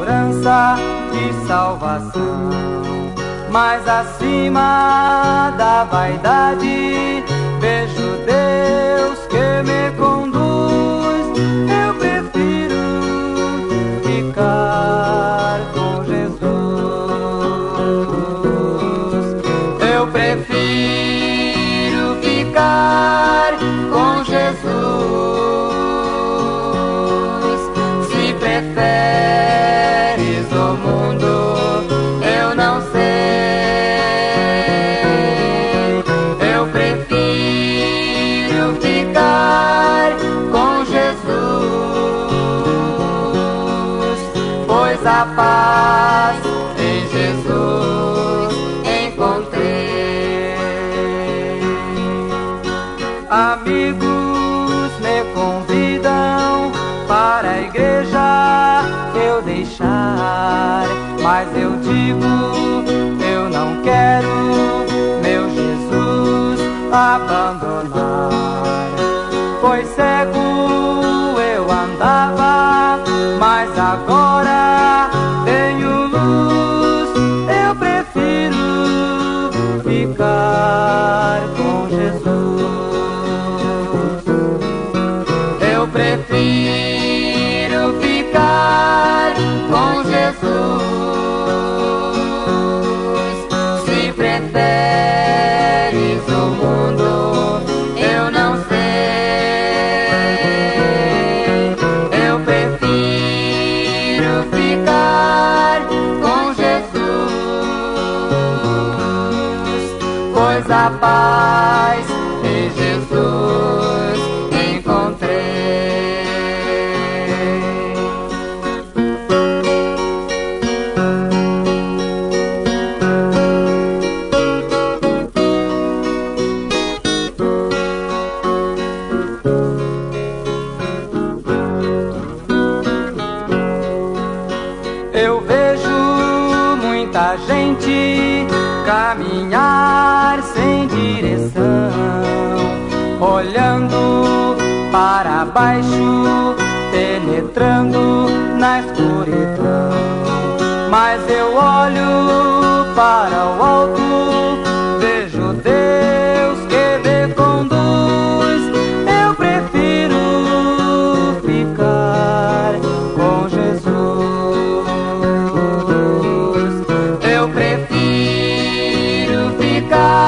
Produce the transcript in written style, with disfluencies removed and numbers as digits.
segurança e salvação. Mas acima da vaidade vejo Deus que me conduz. Eu prefiro ficar com Jesus. Eu prefiro ficar com Jesus. Se preferes o mundo, eu não sei. Eu prefiro ficar com Jesus, pois a paz em Jesus encontrei. Amigos me convidam para a igreja eu deixar, mas eu digo, eu não quero meu Jesus abandonar. Pois cego eu andava, mas agora tenho luz. Eu prefiro ficar com Jesus. Eu prefiro ficar com Jesus. Se preferes o mundo, eu não sei. Eu prefiro ficar com Jesus, pois a paz em Jesus encontrei. Eu vejo muita gente caminhar sem direção, olhando para baixo, penetrando na escuridão. Mas eu olho para o alto, vejo Deus que me conduz. Eu prefiro ficar com Jesus. Eu prefiro ficar